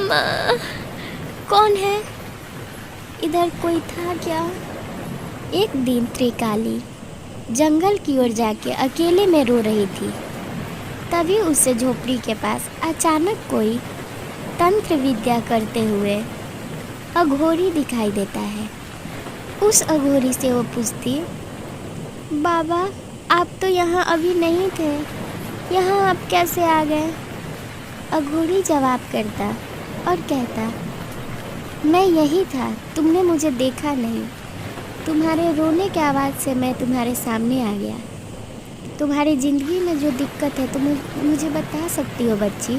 माँ, कौन है? इधर कोई था क्या? एक दिन त्रिकाली जंगल की ओर जाके अकेले में रो रही थी। तभी उसे झोपड़ी के पास अचानक कोई तंत्र विद्या करते हुए अघोरी दिखाई देता है। उस अघोरी से वो पूछती, बाबा आप तो यहाँ अभी नहीं थे, यहाँ आप कैसे आ गए? अघोरी जवाब करता और कहता, मैं यही था, तुमने मुझे देखा नहीं। तुम्हारे रोने की आवाज़ से मैं तुम्हारे सामने आ गया। तुम्हारी ज़िंदगी में जो दिक्कत है तुम मुझे बता सकती हो बच्ची?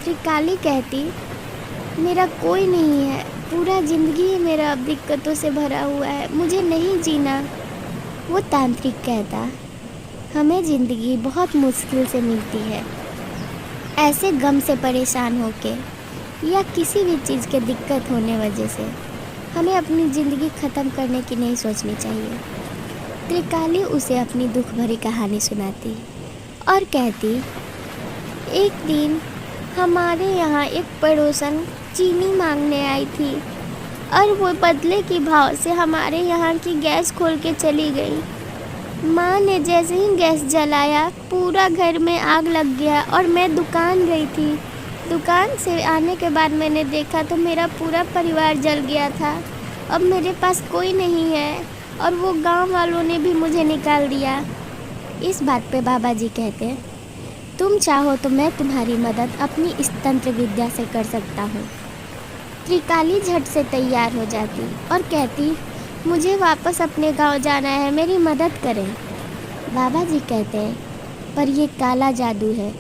त्रिकाली कहती, मेरा कोई नहीं है, पूरा ज़िंदगी मेरा अब दिक्कतों से भरा हुआ है, मुझे नहीं जीना। वो तांत्रिक कहता, हमें ज़िंदगी बहुत मुश्किल से मिलती है। ऐसे गम से परेशान होके या किसी भी चीज़ के दिक्कत होने वजह से हमें अपनी ज़िंदगी ख़त्म करने की नहीं सोचनी चाहिए। त्रिकाली उसे अपनी दुख भरी कहानी सुनाती और कहती, एक दिन हमारे यहाँ एक पड़ोसन चीनी मांगने आई थी और वो बदले के भाव से हमारे यहाँ की गैस खोल के चली गई। माँ ने जैसे ही गैस जलाया पूरा घर में आग लग गया और मैं दुकान गई थी। दुकान से आने के बाद मैंने देखा तो मेरा पूरा परिवार जल गया था। अब मेरे पास कोई नहीं है और वो गांव वालों ने भी मुझे निकाल दिया। इस बात पे बाबा जी कहते हैं, तुम चाहो तो मैं तुम्हारी मदद अपनी इस तंत्र विद्या से कर सकता हूँ। त्रिकाली झट से तैयार हो जाती और कहती, मुझे वापस अपने गांव जाना है, मेरी मदद करें। बाबा जी कहते हैं, पर ये काला जादू है,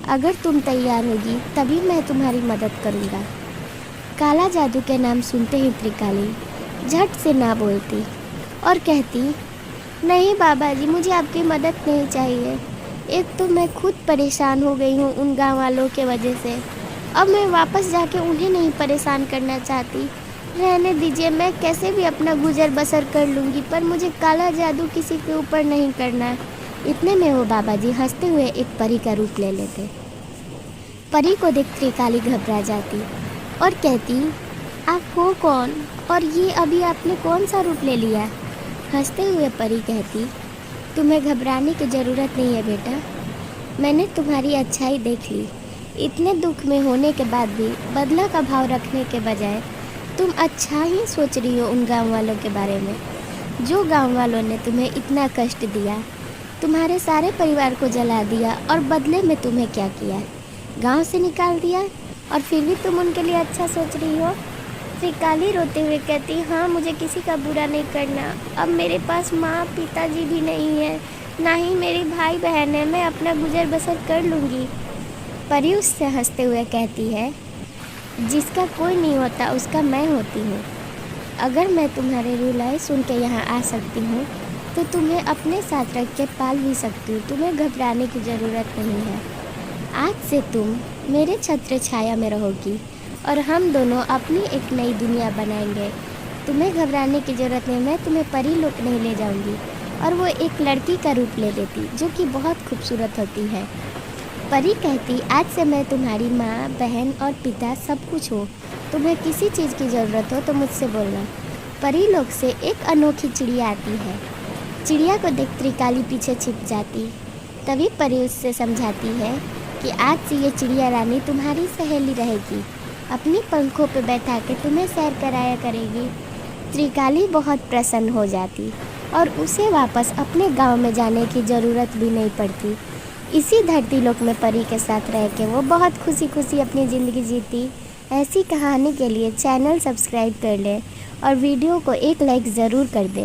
अगर तुम तैयार होगी तभी मैं तुम्हारी मदद करूँगा। काला जादू के नाम सुनते ही त्रिकाली झट से ना बोलती और कहती, नहीं बाबा जी, मुझे आपकी मदद नहीं चाहिए। एक तो मैं खुद परेशान हो गई हूँ उन गाँव वालों के वजह से, अब मैं वापस जाके उन्हें नहीं परेशान करना चाहती। रहने दीजिए, मैं कैसे भी अपना गुजर बसर कर लूँगी, पर मुझे काला जादू किसी के ऊपर नहीं करना। इतने में वो बाबा जी हंसते हुए एक परी का रूप ले लेते। परी को देख त्रिकाली घबरा जाती और कहती, आप हो कौन और ये अभी आपने कौन सा रूप ले लिया? हंसते हुए परी कहती, तुम्हें घबराने की ज़रूरत नहीं है बेटा, मैंने तुम्हारी अच्छाई देख ली। इतने दुख में होने के बाद भी बदला का भाव रखने के बजाय तुम अच्छा ही सोच रही हो उन गाँव वालों के बारे में, जो गाँव वालों ने तुम्हें इतना कष्ट दिया, तुम्हारे सारे परिवार को जला दिया और बदले में तुम्हें क्या किया? गांव से निकाल दिया और फिर भी तुम उनके लिए अच्छा सोच रही हो। त्रिकाली रोते हुए कहती, हाँ मुझे किसी का बुरा नहीं करना, अब मेरे पास माँ पिताजी भी नहीं है, ना ही मेरे भाई बहन है, मैं अपना गुजर बसर कर लूँगी। परी उससे हंसते हुए कहती है, जिसका कोई नहीं होता उसका मैं होती हूँ। अगर मैं तुम्हारे रुलाई सुन के यहाँ आ सकती हूँ तो तुम्हें अपने साथ रख के पाल भी सकती हूँ, तुम्हें घबराने की ज़रूरत नहीं है। आज से तुम मेरे छत्र छाया में रहोगी और हम दोनों अपनी एक नई दुनिया बनाएंगे। तुम्हें घबराने की ज़रूरत नहीं, मैं तुम्हें परी लोक नहीं ले जाऊँगी। और वो एक लड़की का रूप ले लेती जो कि बहुत खूबसूरत होती है। परी कहती, आज से मैं तुम्हारी माँ बहन और पिता सब कुछ हो, तुम्हें किसी चीज़ की ज़रूरत हो तो मुझसे बोलना। परी लोक से एक अनोखी चिड़िया आती है। चिड़िया को देख त्रिकाली पीछे छिप जाती। तभी परी उससे समझाती है कि आज से ये चिड़िया रानी तुम्हारी सहेली रहेगी, अपनी पंखों पे बैठा के तुम्हें सैर कराया करेगी। त्रिकाली बहुत प्रसन्न हो जाती और उसे वापस अपने गांव में जाने की ज़रूरत भी नहीं पड़ती। इसी धरती लोक में परी के साथ रह के वो बहुत खुशी खुशी अपनी ज़िंदगी जीती। ऐसी कहानी के लिए चैनल सब्सक्राइब कर लें और वीडियो को एक लाइक ज़रूर कर दें।